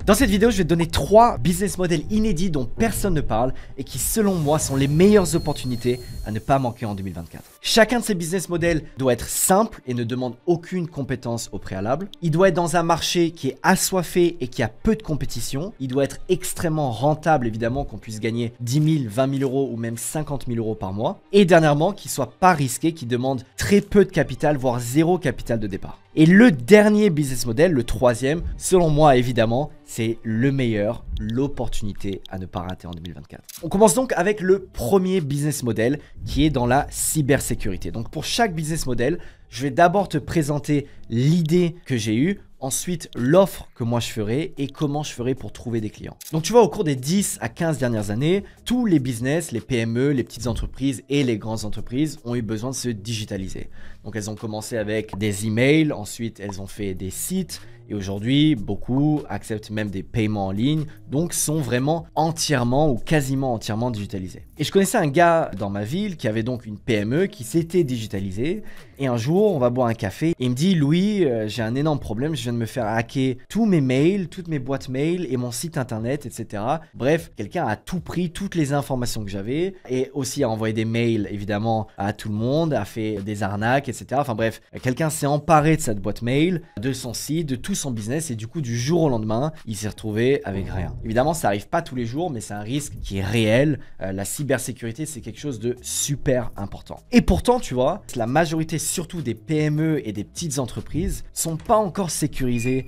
Dans cette vidéo, je vais te donner 3 business models inédits dont personne ne parle et qui, selon moi, sont les meilleures opportunités à ne pas manquer en 2024. Chacun de ces business models doit être simple et ne demande aucune compétence au préalable. Il doit être dans un marché qui est assoiffé et qui a peu de compétition. Il doit être extrêmement rentable, évidemment, qu'on puisse gagner 10 000, 20 000 euros ou même 50 000 euros par mois. Et dernièrement, qu'il ne soit pas risqué, qui demande très peu de capital, voire zéro capital de départ. Et le dernier business model, le troisième, selon moi évidemment, c'est le meilleur, l'opportunité à ne pas rater en 2024. On commence donc avec le premier business model qui est dans la cybersécurité. Donc pour chaque business model, je vais d'abord te présenter l'idée que j'ai eue, ensuite l'offre que moi je ferai et comment je ferai pour trouver des clients. Donc tu vois, au cours des 10 à 15 dernières années, tous les business, les PME, les petites entreprises et les grandes entreprises ont eu besoin de se digitaliser. Donc elles ont commencé avec des emails, ensuite elles ont fait des sites et aujourd'hui beaucoup acceptent même des paiements en ligne, donc sont vraiment entièrement ou quasiment entièrement digitalisés. Et je connaissais un gars dans ma ville qui avait donc une PME qui s'était digitalisée et un jour on va boire un café et il me dit: Louis, j'ai un énorme problème, je viens de me faire hacker tous mes mails, toutes mes boîtes mail et mon site internet, etc. Bref, quelqu'un a tout pris, toutes les informations que j'avais et aussi a envoyé des mails évidemment à tout le monde, a fait des arnaques, etc. Enfin bref, quelqu'un s'est emparé de cette boîte mail, de son site, de tout son business et du coup du jour au lendemain, il s'est retrouvé avec rien. Évidemment, ça arrive pas tous les jours, mais c'est un risque qui est réel. La cybersécurité, c'est quelque chose de super important. Et pourtant, tu vois, la majorité surtout des PME et des petites entreprises sont pas encore sécurisées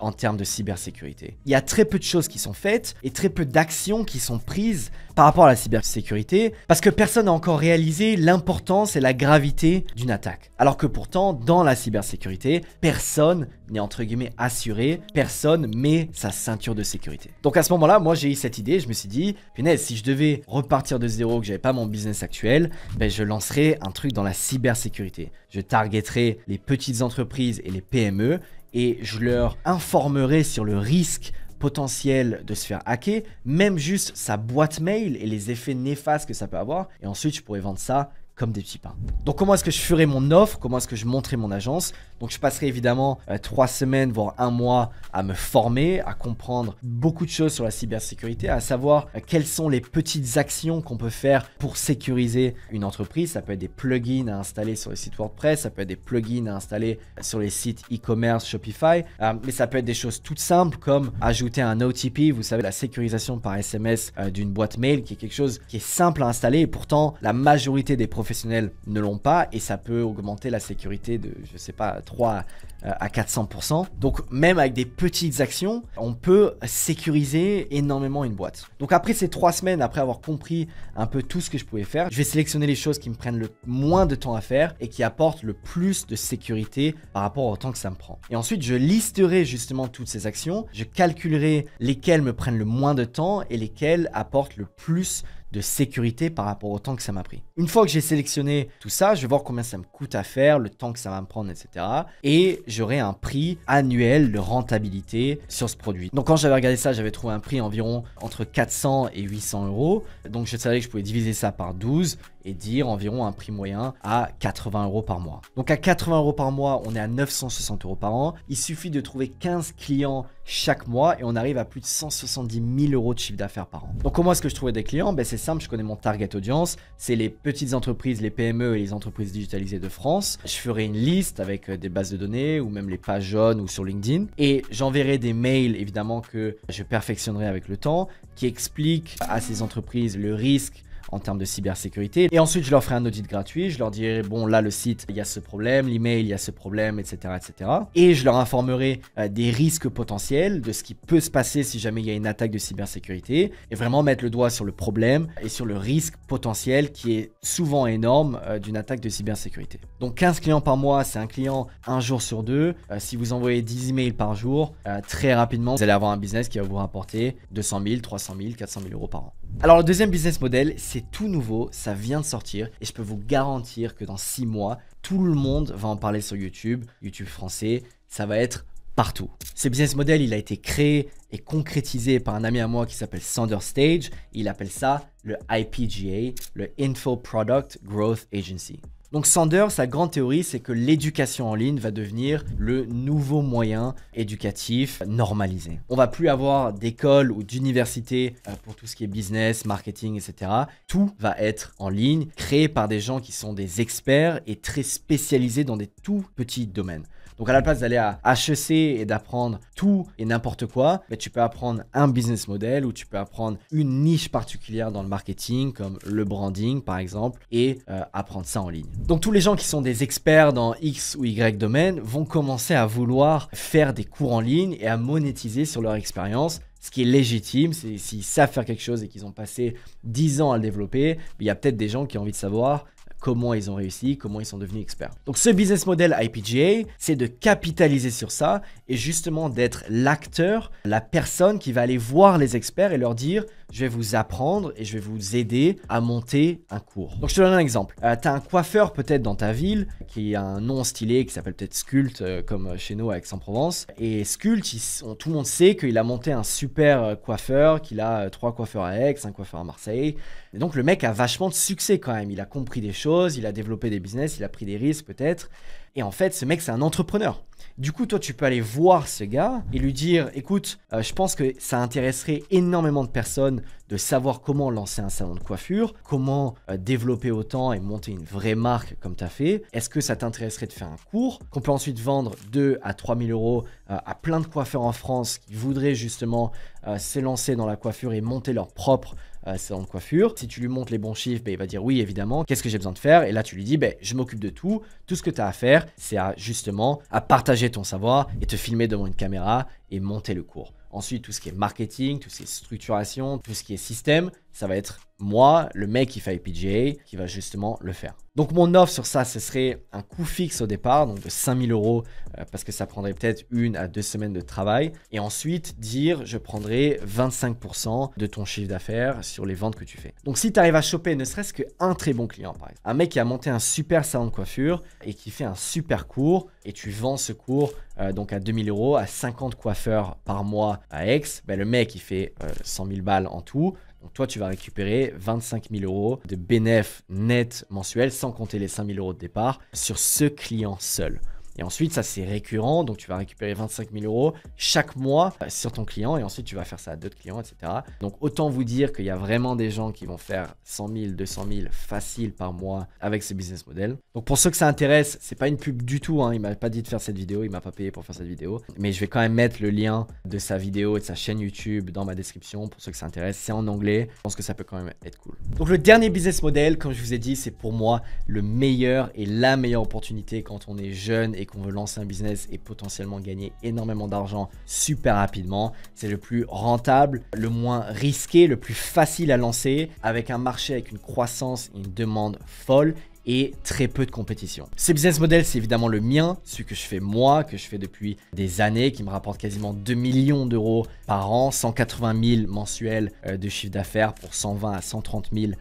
en termes de cybersécurité. Il y a très peu de choses qui sont faites et très peu d'actions qui sont prises par rapport à la cybersécurité parce que personne n'a encore réalisé l'importance et la gravité d'une attaque. Alors que pourtant, dans la cybersécurité, personne n'est entre guillemets assuré, personne met sa ceinture de sécurité. Donc à ce moment-là, moi j'ai eu cette idée, je me suis dit, punaise, si je devais repartir de zéro, que j'avais pas mon business actuel, ben je lancerais un truc dans la cybersécurité. Je targeterais les petites entreprises et les PME et je leur informerai sur le risque potentiel de se faire hacker, même juste sa boîte mail et les effets néfastes que ça peut avoir. Et ensuite, je pourrais vendre ça comme des petits pains. Donc comment est-ce que je ferai mon offre? Comment est-ce que je monterai mon agence? Donc je passerai évidemment 3 semaines, voire 1 mois à me former, à comprendre beaucoup de choses sur la cybersécurité, à savoir quelles sont les petites actions qu'on peut faire pour sécuriser une entreprise. Ça peut être des plugins à installer sur les sites WordPress, ça peut être des plugins à installer sur les sites e-commerce Shopify, mais ça peut être des choses toutes simples comme ajouter un OTP, vous savez, la sécurisation par SMS d'une boîte mail, qui est quelque chose qui est simple à installer et pourtant la majorité des professionnels ne l'ont pas et ça peut augmenter la sécurité de, je sais pas, 3 à 400%. Donc même avec des petites actions, on peut sécuriser énormément une boîte. Donc après ces 3 semaines, après avoir compris un peu tout ce que je pouvais faire, je vais sélectionner les choses qui me prennent le moins de temps à faire et qui apportent le plus de sécurité par rapport au temps que ça me prend. Et ensuite, je listerai justement toutes ces actions, je calculerai lesquelles me prennent le moins de temps et lesquelles apportent le plus de sécurité par rapport au temps que ça m'a pris. Une fois que j'ai sélectionné tout ça, je vais voir combien ça me coûte à faire, le temps que ça va me prendre, etc. Et j'aurai un prix annuel de rentabilité sur ce produit. Donc quand j'avais regardé ça, j'avais trouvé un prix environ entre 400 et 800 euros. Donc je savais que je pouvais diviser ça par 12 et dire environ un prix moyen à 80 euros par mois. Donc à 80 euros par mois, on est à 960 euros par an. Il suffit de trouver 15 clients chaque mois et on arrive à plus de 170 000 euros de chiffre d'affaires par an. Donc comment est-ce que je trouvais des clients? Ben, c'est simple, je connais mon target audience. C'est les petites entreprises, les PME et les entreprises digitalisées de France. Je ferai une liste avec des bases de données ou même les pages jaunes ou sur LinkedIn. Et j'enverrai des mails évidemment que je perfectionnerai avec le temps qui expliquent à ces entreprises le risque en termes de cybersécurité. Et ensuite, je leur ferai un audit gratuit. Je leur dirai, bon, là, le site, il y a ce problème, l'email, il y a ce problème, etc., etc. Et je leur informerai des risques potentiels, de ce qui peut se passer si jamais il y a une attaque de cybersécurité et vraiment mettre le doigt sur le problème et sur le risque potentiel qui est souvent énorme d'une attaque de cybersécurité. Donc, 15 clients par mois, c'est un client un jour sur 2. Si vous envoyez 10 emails par jour, très rapidement, vous allez avoir un business qui va vous rapporter 200 000, 300 000, 400 000 euros par an. Alors, le deuxième business model, c'est tout nouveau, ça vient de sortir et je peux vous garantir que dans 6 mois, tout le monde va en parler sur YouTube, YouTube français, ça va être partout. Ce business model, il a été créé et concrétisé par un ami à moi qui s'appelle Sander Stage. Il appelle ça le IPGA, le Info Product Growth Agency. Donc Sanders, sa grande théorie, c'est que l'éducation en ligne va devenir le nouveau moyen éducatif normalisé. On va plus avoir d'école ou d'université pour tout ce qui est business, marketing, etc. Tout va être en ligne, créé par des gens qui sont des experts et très spécialisés dans des tout petits domaines. Donc à la place d'aller à HEC et d'apprendre tout et n'importe quoi, tu peux apprendre un business model ou tu peux apprendre une niche particulière dans le marketing comme le branding par exemple et apprendre ça en ligne. Donc tous les gens qui sont des experts dans X ou Y domaine vont commencer à vouloir faire des cours en ligne et à monétiser sur leur expérience. Ce qui est légitime, c'est s'ils savent faire quelque chose et qu'ils ont passé 10 ans à le développer, il y a peut-être des gens qui ont envie de savoir comment ils ont réussi, comment ils sont devenus experts. Donc ce business model IPGA, c'est de capitaliser sur ça et justement d'être l'acteur, la personne qui va aller voir les experts et leur dire « je vais vous apprendre et je vais vous aider à monter un cours ». Donc je te donne un exemple. Tu as un coiffeur peut-être dans ta ville qui a un nom stylé qui s'appelle peut-être Sculpt comme chez nous à Aix-en-Provence. Et Sculpt, tout le monde sait qu'il a monté un super coiffeur, qu'il a 3 coiffeurs à Aix, un coiffeur à Marseille. Et donc le mec a vachement de succès quand même. Il a compris des choses, il a développé des business, il a pris des risques peut-être. Et en fait, ce mec, c'est un entrepreneur. Du coup, toi, tu peux aller voir ce gars et lui dire, écoute, je pense que ça intéresserait énormément de personnes de savoir comment lancer un salon de coiffure, comment développer autant et monter une vraie marque comme tu as fait. Est-ce que ça t'intéresserait de faire un cours qu'on peut ensuite vendre 2 à 3 000 euros à plein de coiffeurs en France qui voudraient justement se lancer dans la coiffure et monter leur propre salon de coiffure. Si tu lui montres les bons chiffres, il va dire oui, évidemment, qu'est-ce que j'ai besoin de faire? Et là, tu lui dis, je m'occupe de tout. Tout ce que tu as à faire, c'est justement à partager ton savoir et te filmer devant une caméra et monter le cours. Ensuite, tout ce qui est marketing, tout ce qui est structuration, tout ce qui est système, ça va être moi, le mec qui fait IPGA, qui va justement le faire. Donc mon offre sur ça, ce serait un coût fixe au départ, donc de 5 000 euros, parce que ça prendrait peut-être 1 à 2 semaines de travail. Et ensuite, dire, je prendrai 25% de ton chiffre d'affaires sur les ventes que tu fais. Donc si tu arrives à choper ne serait-ce qu'un très bon client, par exemple, un mec qui a monté un super salon de coiffure et qui fait un super cours, et tu vends ce cours donc à 2 000 euros à 50 coiffeurs par mois à Aix, le mec il fait 100 000 balles en tout. Donc toi, tu vas récupérer 25 000 euros de bénéfices net mensuels sans compter les 5 000 euros de départ sur ce client seul. Et ensuite, ça c'est récurrent, donc tu vas récupérer 25 000 euros chaque mois sur ton client et ensuite tu vas faire ça à d'autres clients, etc. Donc autant vous dire qu'il y a vraiment des gens qui vont faire 100 000, 200 000 facile par mois avec ce business model. Donc pour ceux que ça intéresse, c'est pas une pub du tout, hein. Il m'a pas dit de faire cette vidéo, il m'a pas payé pour faire cette vidéo. Mais je vais quand même mettre le lien de sa vidéo et de sa chaîne YouTube dans ma description pour ceux que ça intéresse. C'est en anglais, je pense que ça peut quand même être cool. Donc le dernier business model, comme je vous ai dit, c'est pour moi le meilleur et la meilleure opportunité quand on est jeune et qu'on veut lancer un business et potentiellement gagner énormément d'argent super rapidement. C'est le plus rentable, le moins risqué, le plus facile à lancer avec un marché avec une croissance et une demande folle et très peu de compétition. Ce business model, c'est évidemment le mien, celui que je fais moi, que je fais depuis des années, qui me rapporte quasiment 2 millions d'euros par an, 180 000 mensuels de chiffre d'affaires pour 120 à 130 000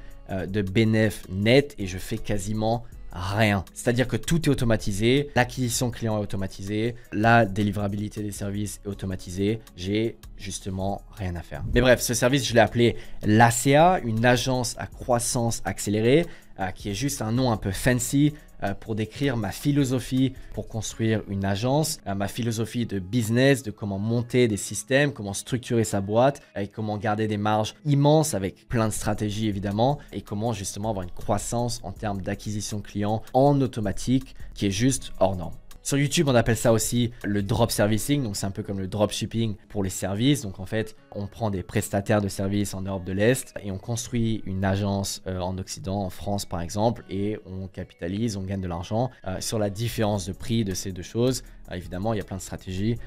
de bénéfices nets et je fais quasiment rien. C'est-à-dire que tout est automatisé, l'acquisition client est automatisée, la délivrabilité des services est automatisée. J'ai justement rien à faire. Mais bref, ce service, je l'ai appelé l'ACA, une agence à croissance accélérée, qui est juste un nom un peu fancy pour décrire ma philosophie pour construire une agence, ma philosophie de business, de comment monter des systèmes, comment structurer sa boîte et comment garder des marges immenses avec plein de stratégies évidemment et comment justement avoir une croissance en termes d'acquisition client en automatique qui est juste hors norme. Sur YouTube, on appelle ça aussi le drop servicing, donc c'est un peu comme le drop shipping pour les services. Donc en fait, on prend des prestataires de services en Europe de l'Est et on construit une agence en Occident, en France par exemple, et on capitalise, on gagne de l'argent sur la différence de prix de ces deux choses. Évidemment, il y a plein de stratégies,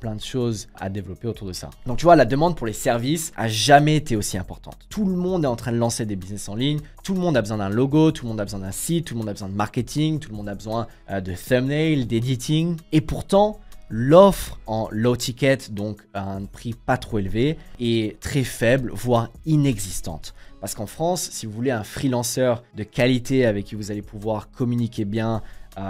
plein de choses à développer autour de ça. Donc tu vois, la demande pour les services a jamais été aussi importante. Tout le monde est en train de lancer des business en ligne, tout le monde a besoin d'un logo, tout le monde a besoin d'un site, tout le monde a besoin de marketing, tout le monde a besoin de thumbnail, d'editing. Et pourtant, l'offre en low ticket, donc à un prix pas trop élevé, est très faible, voire inexistante. Parce qu'en France, si vous voulez un freelanceur de qualité avec qui vous allez pouvoir communiquer bien,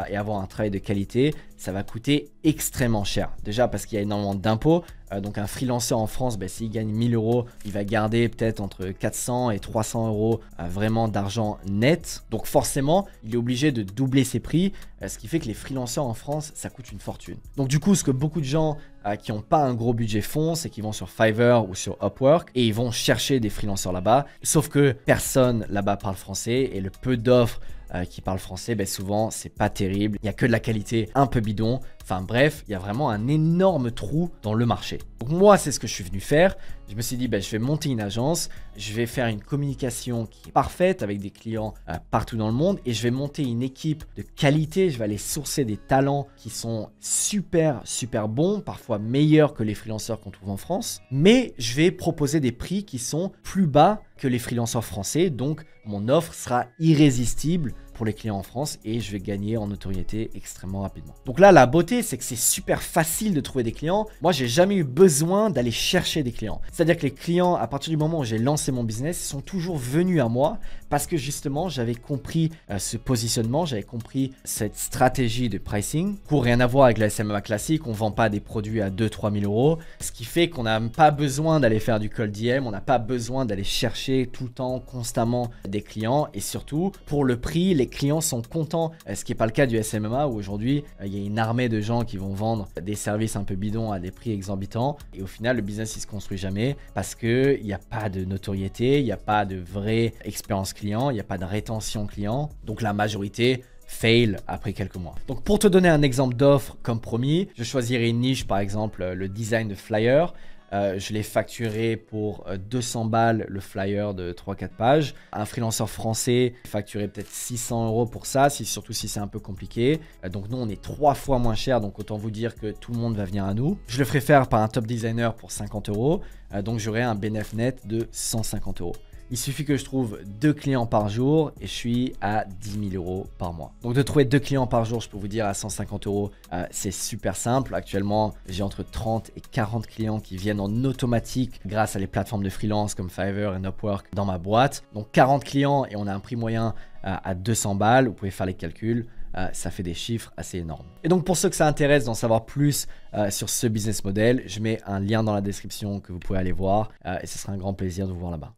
et avoir un travail de qualité, ça va coûter extrêmement cher. Déjà parce qu'il y a énormément d'impôts. Donc un freelancer en France, s'il gagne 1000 euros, il va garder peut-être entre 400 et 300 euros vraiment d'argent net. Donc forcément, il est obligé de doubler ses prix, ce qui fait que les freelancers en France, ça coûte une fortune. Donc du coup, ce que beaucoup de gens qui n'ont pas un gros budget font, c'est qu'ils vont sur Fiverr ou sur Upwork et ils vont chercher des freelancers là-bas. Sauf que personne là-bas parle français et le peu d'offres qui parlent français, souvent c'est pas terrible, il n'y a que de la qualité un peu bidon, enfin bref, il y a vraiment un énorme trou dans le marché. Donc moi c'est ce que je suis venu faire, je me suis dit je vais monter une agence, je vais faire une communication qui est parfaite avec des clients partout dans le monde et je vais monter une équipe de qualité, je vais aller sourcer des talents qui sont super bons, parfois meilleurs que les freelancers qu'on trouve en France, mais je vais proposer des prix qui sont plus bas que les freelancers français, donc mon offre sera irrésistible pour les clients en France et je vais gagner en notoriété extrêmement rapidement. Donc là, la beauté, c'est que c'est super facile de trouver des clients. Moi, j'ai jamais eu besoin d'aller chercher des clients. C'est-à-dire que les clients, à partir du moment où j'ai lancé mon business, sont toujours venus à moi parce que justement, j'avais compris ce positionnement, j'avais compris cette stratégie de pricing. Pour rien à voir avec la SMA classique, on ne vend pas des produits à 2-3 000 euros, ce qui fait qu'on n'a pas besoin d'aller faire du cold DM, on n'a pas besoin d'aller chercher tout le temps, constamment des clients et surtout, pour le prix, les clients sont contents, ce qui n'est pas le cas du SMMA où aujourd'hui, il y a une armée de gens qui vont vendre des services un peu bidons à des prix exorbitants et au final, le business, il se construit jamais parce qu'il n'y a pas de notoriété, il n'y a pas de vraie expérience client, il n'y a pas de rétention client. Donc la majorité fail après quelques mois. Donc pour te donner un exemple d'offre comme promis, je choisirai une niche, par exemple le design de flyer. Je l'ai facturé pour 200 balles le flyer de 3-4 pages. Un freelanceur français facturait peut-être 600 euros pour ça, surtout si c'est un peu compliqué. Donc nous, on est 3 fois moins cher, donc autant vous dire que tout le monde va venir à nous. Je le ferai faire par un top designer pour 50 euros. Donc j'aurai un bénéfice net de 150 euros. Il suffit que je trouve 2 clients par jour et je suis à 10 000 euros par mois. Donc de trouver 2 clients par jour, je peux vous dire à 150 euros, c'est super simple. Actuellement, j'ai entre 30 et 40 clients qui viennent en automatique grâce à les plateformes de freelance comme Fiverr et Upwork dans ma boîte. Donc 40 clients et on a un prix moyen à 200 balles. Vous pouvez faire les calculs. Ça fait des chiffres assez énormes. Et donc pour ceux que ça intéresse d'en savoir plus sur ce business model, je mets un lien dans la description que vous pouvez aller voir et ce sera un grand plaisir de vous voir là-bas.